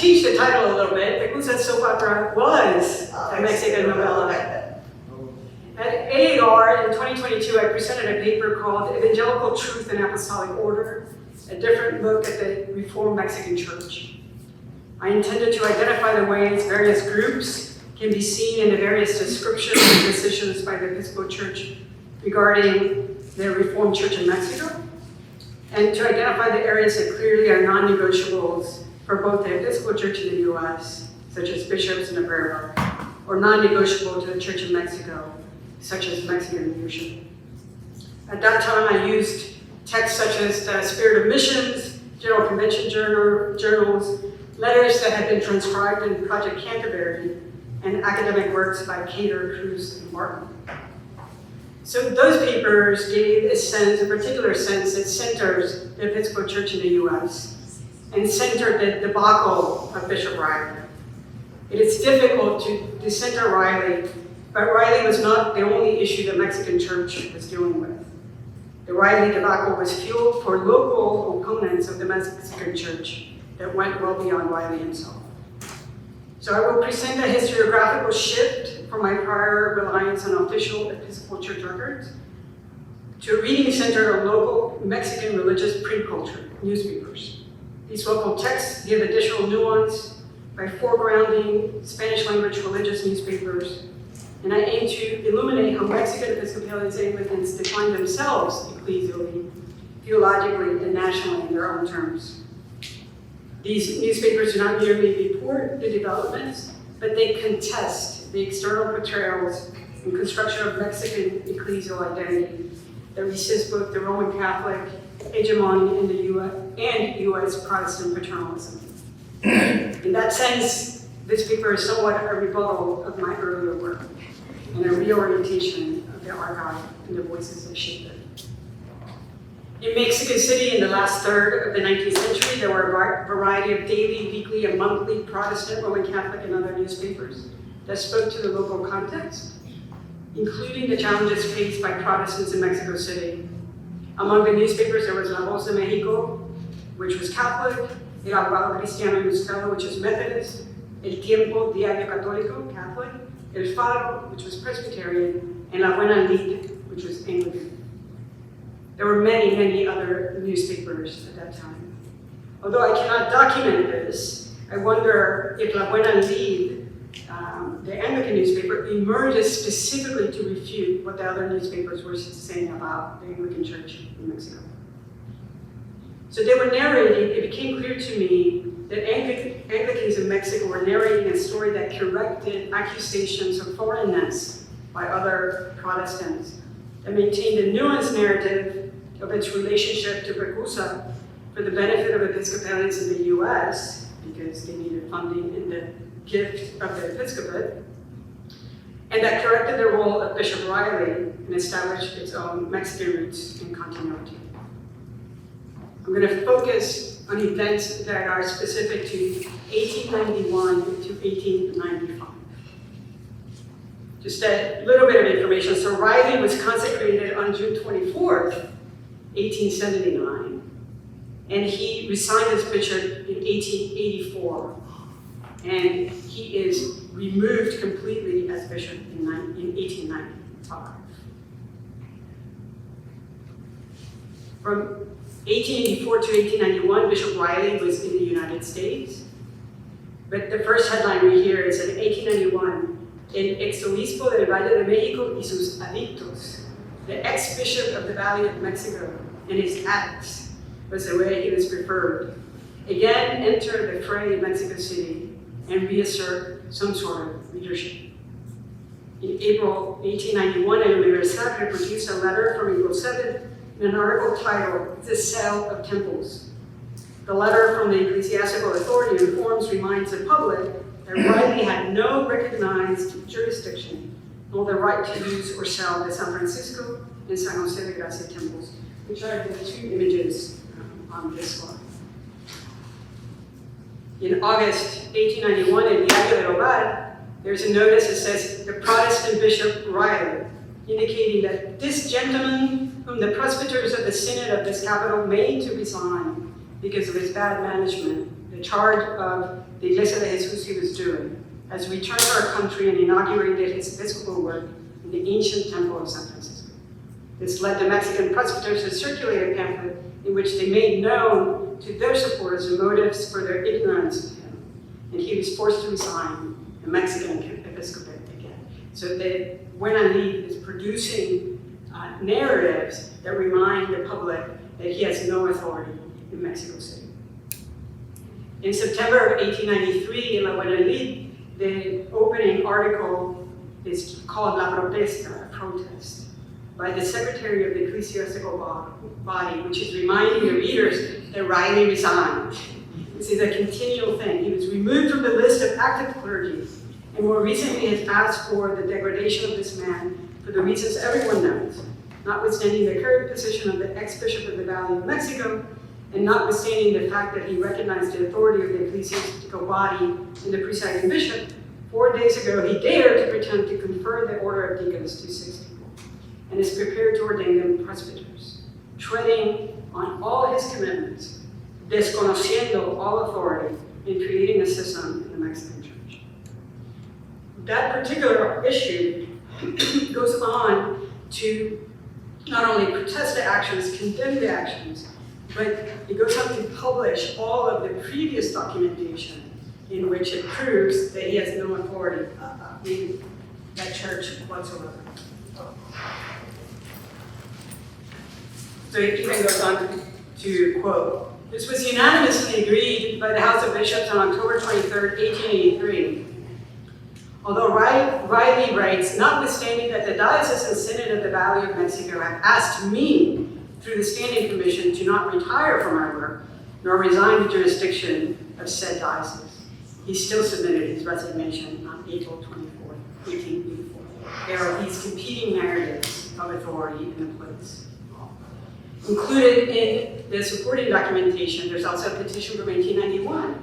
changed the title a little bit. PECUSA soap opera was a Mexican novella. At AAR in 2022, I presented a paper called Evangelical Truth and Apostolic Order, a different look at the Reformed Mexican Church. I intended to identify the ways various groups can be seen in the various descriptions and decisions by the Episcopal Church regarding the Reformed Church in Mexico, and to identify the areas that clearly are non-negotiables for both the Episcopal Church in the U.S., such as bishops and a prayer book, or non-negotiable to the Church in Mexico, such as Mexican leadership. At that time, I used texts such as the Spirit of Missions, General Convention journals, letters that had been transcribed in Project Canterbury, and academic works by Cater, Cruz, and Martin. So those papers gave a particular sense that centers the Episcopal Church in the U.S. and centered the debacle of Bishop Riley. It is difficult to decenter Riley, but Riley was not the only issue the Mexican Church was dealing with. The Riley debacle was fuel for local opponents of the Mexican Church that went well beyond Riley himself. So I will present a historiographical shift from my prior reliance on official Episcopal Church records to a reading centered on local Mexican religious print culture, newspapers. These local texts give additional nuance by foregrounding Spanish-language religious newspapers, and I aim to illuminate how Mexican Episcopalians and Anglicans define themselves ecclesially, theologically, and nationally in their own terms. These newspapers do not merely report the developments, but they contest the external portrayals and construction of Mexican ecclesial identity that resists both the Roman Catholic hegemony in the U.S. and U.S. Protestant paternalism. In that sense, this paper is somewhat a rebuttal of my earlier work and a reorientation of the archive and the voices that shaped it. In Mexico City, in the last third of the 19th century, there were a variety of daily, weekly, and monthly Protestant, Roman Catholic, and other newspapers that spoke to the local context, including the challenges faced by Protestants in Mexico City. Among the newspapers, there was La Voz de Mexico, which was Catholic, El Abogado Cristiano Ilustrado, which was Methodist, El Tiempo Diario Católico, Catholic, El Faro, which was Presbyterian, and La Buena Lid, which was Anglican. There were many, many other newspapers at that time. Although I cannot document this, I wonder if La Buena Lid, the Anglican newspaper, emerges specifically to refute what the other newspapers were saying about the Anglican Church in Mexico. So they were narrating, it became clear to me that Anglicans in Mexico were narrating a story that corrected accusations of foreignness by other Protestants, and maintained a nuanced narrative of its relationship to PECUSA for the benefit of Episcopalians in the U.S., because they needed funding in the gift of the episcopate, and that corrected the role of Bishop Riley and established its own Mexican roots and continuity. I'm going to focus on events that are specific to 1891 to 1895. Just a little bit of information. So Riley was consecrated on June 24th, 1879, and he resigned as bishop in 1884, and he is removed completely as bishop in 1895. From 1884 to 1891, Bishop Riley was in the United States, but the first headline we hear is in 1891, El ex-obispo del Valle de México y sus adictos, the ex-bishop of the Valley of Mexico and his addicts, was the way he was referred, again enter the fray in Mexico City and reassert some sort of leadership. In April 1891, El Universal produced a letter from April 7th in an article titled The Sale of Temples. The letter from the ecclesiastical authority reminds the public that Riley had no recognized jurisdiction nor the right to use or sell the San Francisco and San Jose de Gracia temples, which are the two images on this slide. In August 1891, in Diario del Hogar, there's a notice that says the Protestant Bishop Riley, indicating that this gentleman, whom the presbyters of the synod of this capital made to resign, because of his bad management, the charge of the Iglesia de Jesús he was doing, has returned to our country and inaugurated his episcopal work in the ancient temple of San Francisco. This led the Mexican presbyters to circulate a pamphlet in which they made known to their supporters the motives for their ignorance of him, and he was forced to resign the Mexican episcopate again. So that Buena Lid is producing narratives that remind the public that he has no authority in Mexico City. In September of 1893, in La Buena Lid, the opening article is called La Protesta, a protest, by the secretary of the ecclesiastical body, which is reminding the readers that Riley resigned. This is a continual thing. He was removed from the list of active clergy, and more recently has asked for the degradation of this man for the reasons everyone knows, notwithstanding the current position of the ex-bishop of the Valley of Mexico, and notwithstanding the fact that he recognized the authority of the ecclesiastical body and the presiding bishop. 4 days ago, he dared to pretend to confer the order of deacons to 6 people, and is prepared to ordain them presbyters, treading on all his commitments, desconociendo all authority, in creating a system in the Mexican church. That particular issue goes on to not only protest the actions, condemn the actions, but it goes on to publish all of the previous documentation in which it proves that he has no authority in that church whatsoever. So it even goes on to quote, "This was unanimously agreed by the House of Bishops on October 23rd, 1883. Although Riley writes, notwithstanding that the Diocesan Synod of the Valley of Mexico had asked me through the Standing Commission to not retire from our work, nor resign the jurisdiction of said diocese, he still submitted his resignation on April 24, 1884. There are these competing narratives of authority in the place. Included in the supporting documentation, there's also a petition from 1891,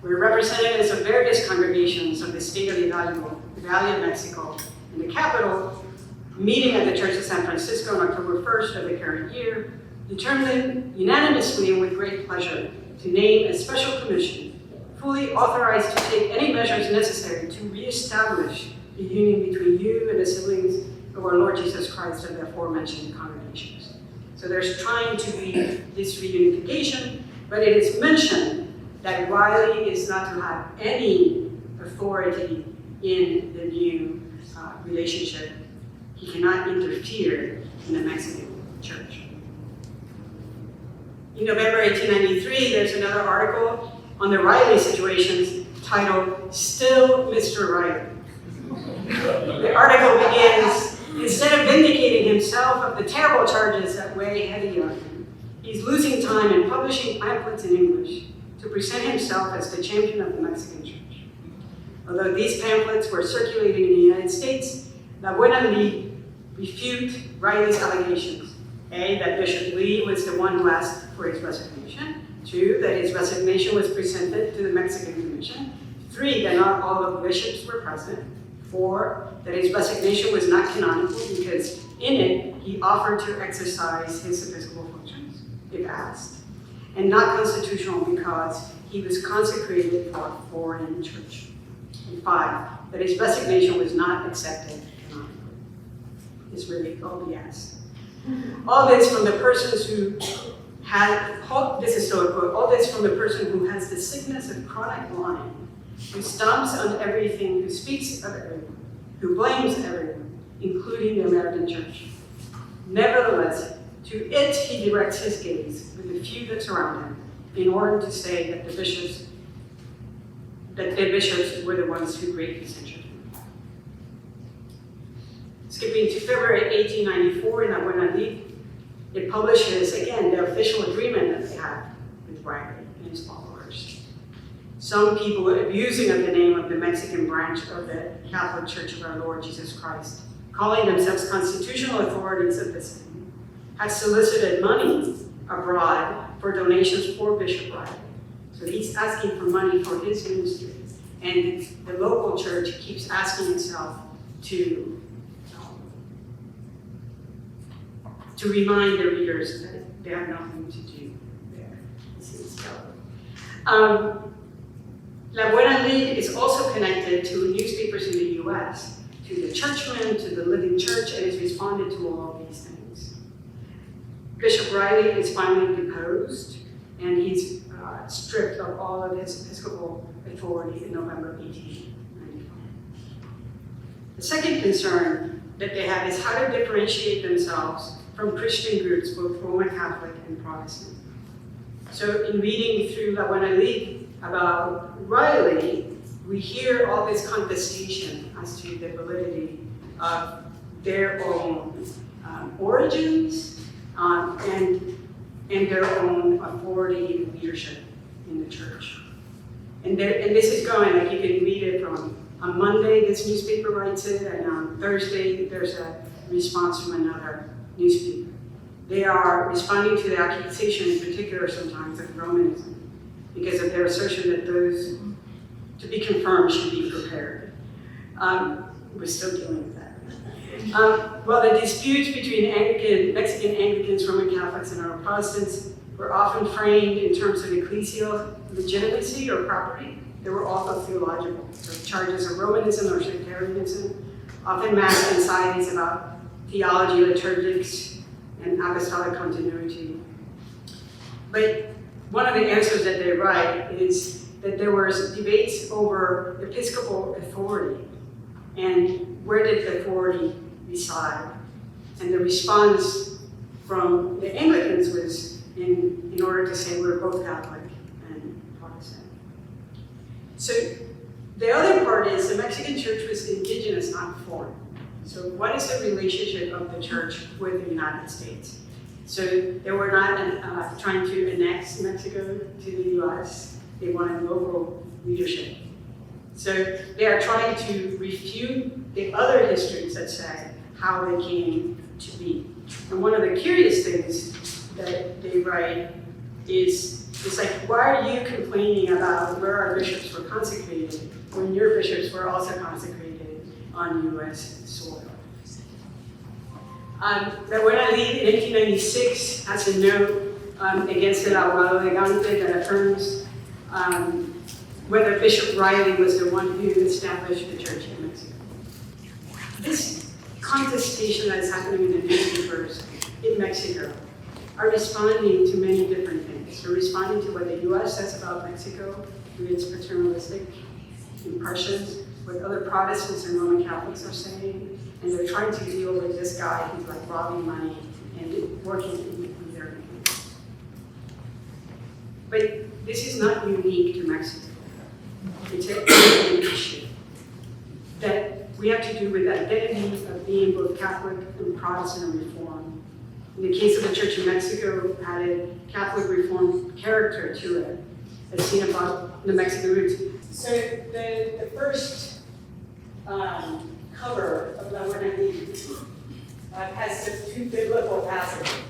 where representatives of various congregations of the state of Hidalgo, the Valley of Mexico, and the capital, meeting at the Church of San Francisco on October 1st of the current year, determined unanimously and with great pleasure to name a special commission, fully authorized to take any measures necessary to reestablish the union between you and the siblings of our Lord Jesus Christ of the aforementioned congregations. So there's trying to be this reunification, but it is mentioned that Riley is not to have any authority in the new relationship. He cannot interfere in the Mexican church. In November 1893, there's another article on the Riley situations titled, "Still Mr. Riley." The article begins, instead of vindicating himself of the terrible charges that weigh heavy on him, he's losing time in publishing pamphlets in English to present himself as the champion of the Mexican church. Although these pamphlets were circulating in the United States, La Buena Lid refute Riley's allegations. A, that Bishop Lee was the one who asked for his resignation. 2, that his resignation was presented to the Mexican Commission. 3, that not all of the bishops were present. 4, that his resignation was not canonical because in it he offered to exercise his episcopal functions, if asked, and not constitutional because he was consecrated for a foreign church. And 5, that his resignation was not accepted canonically. It's really all BS. All this from the persons who had, this is so a quote, all this from the person who has the sickness of chronic lying, who stomps on everything, who speaks of everyone, who blames everyone, including the American church. Nevertheless, to it he directs his gaze with the few that surround him, in order to say that the bishops were the ones who greatly censured him. Skipping to February 1894 in La Buena Lid, it publishes, again, the official agreement that they had with Riley and his followers. Some people abusing of the name of the Mexican branch of the Catholic Church of our Lord Jesus Christ, calling themselves constitutional authorities of the same, had solicited money abroad for donations for Bishop Riley. So he's asking for money for his ministry, and the local church keeps asking itself to remind the readers that they have nothing to do there. This is La Buena Lid is also connected to newspapers in the US, to the Churchman, to the Living Church, and has responded to all of these things. Bishop Riley is finally deposed, and he's stripped of all of his episcopal authority in November 1895. The second concern that they have is how to differentiate themselves from Christian groups, both Roman Catholic and Protestant. So in reading through La Buena Lid about Riley, we hear all this contestation as to the validity of their own origins and their own authority and leadership in the church. And this is going, like you can read it from, on Monday this newspaper writes it, and on Thursday there's a response from another newspaper. They are responding to the accusation in particular sometimes of Romanism because of their assertion that those to be confirmed should be prepared. We're still dealing with that. Well, the disputes between Mexican Anglicans, Roman Catholics, and our Protestants were often framed in terms of ecclesial legitimacy or property. They were also theological, so charges of Romanism or sectarianism, often masked anxieties about theology, liturgics, and apostolic continuity. But one of the answers that they write is that there was debates over episcopal authority and where did the authority reside. And the response from the Anglicans was in order to say we're both Catholic and Protestant. So the other part is the Mexican church was indigenous, not foreign. So what is the relationship of the church with the United States? So they were not trying to annex Mexico to the US. They wanted local leadership. So they are trying to refute the other histories that say how they came to be. And one of the curious things that they write is, it's like, why are you complaining about where our bishops were consecrated when your bishops were also consecrated on US soil? The Buena Lid in 1896 has a note against the Abogado that affirms whether Bishop Riley was the one who established the church in Mexico. This contestation that is happening in the newspapers in Mexico are responding to many different things. They're responding to what the US says about Mexico through its paternalistic impressions, what other Protestants and Roman Catholics are saying, and they're trying to deal with this guy who's like robbing money and working in their name. But this is not unique to Mexico. It's an issue that we have to do with the identity of being both Catholic and Protestant and Reformed. In the case of the Church in Mexico, added Catholic Reformed character to it, as seen about the Mexican roots. So the first cover of La Buena Lid has the two biblical passages.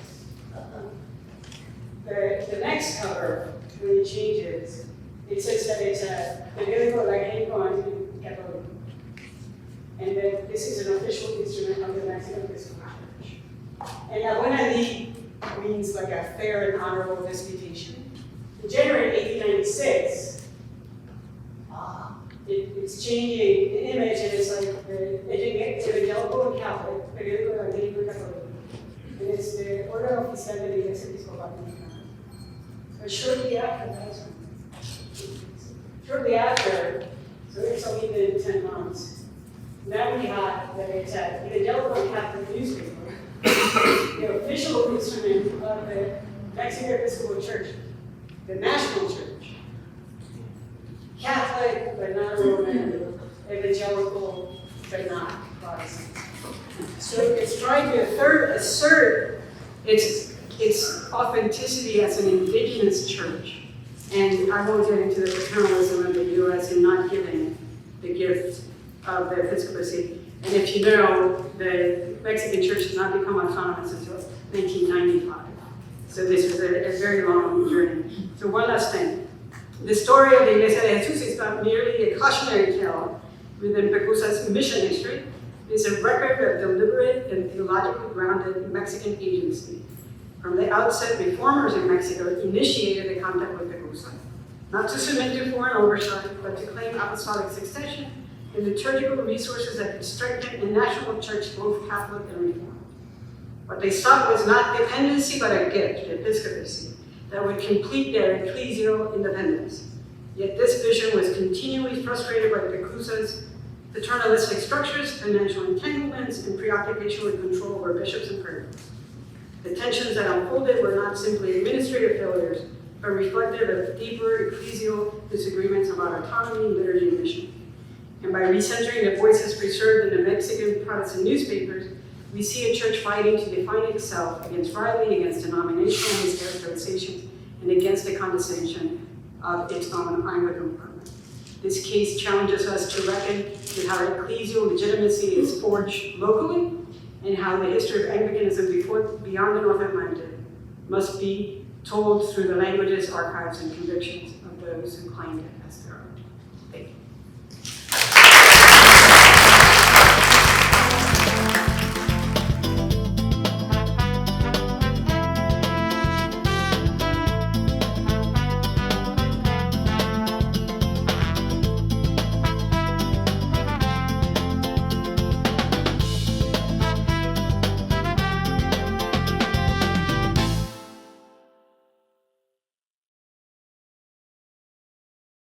The next cover, when it changes, it says that it's a periódico Latinx and Catholic. And that this is an official instrument of the Mexican Episcopal Church. And La Buena Lid means like a fair and honorable disputation. In January 1896, it's changing the image, and it's like the Evangelical and Catholic, periódico Latinx and Catholic. And it's the Order Oficial de la Iglesia Episcopal Church. But shortly after, so it's only been 10 months, now we have that it's at the Evangelical and Catholic newspaper, the official instrument of the Mexican Episcopal Church, the national church. Catholic, but not Roman, evangelical, but not Protestant. So it's trying to assert its authenticity as an indigenous church. And I won't get into the paternalism of the US in not giving the gift of the episcopacy. And if you know, the Mexican church did not become autonomous until 1995. So this was a very long journey. So one last thing. The story of the Iglesia de Jesús is not merely a cautionary tale within PECUSA's mission history. It is a record of deliberate and theologically grounded Mexican agency From the outset, reformers in Mexico initiated the contact with PECUSA, not to submit to foreign oversight, but to claim apostolic succession and liturgical resources that could strengthen the national church, both Catholic and Reformed. What they sought was not dependency, but a gift, the episcopacy, that would complete their ecclesial independence. Yet this vision was continually frustrated by the PECUSA's paternalistic structures, financial entanglements, and preoccupation with control over bishops and cardinals. The tensions that unfolded were not simply administrative failures, but reflective of deeper ecclesial disagreements about autonomy, liturgy, and mission. And by recentering the voices preserved in the Mexican Protestant newspapers, we see a church fighting to define itself against rivalry, against denominational mischaracterizations, and against the condescension of its own Anglican partner. This case challenges us to reckon with how ecclesial legitimacy is forged locally, and how the history of Anglicanism beyond the North Atlantic must be told through the languages, archives, and convictions of those who claimed it as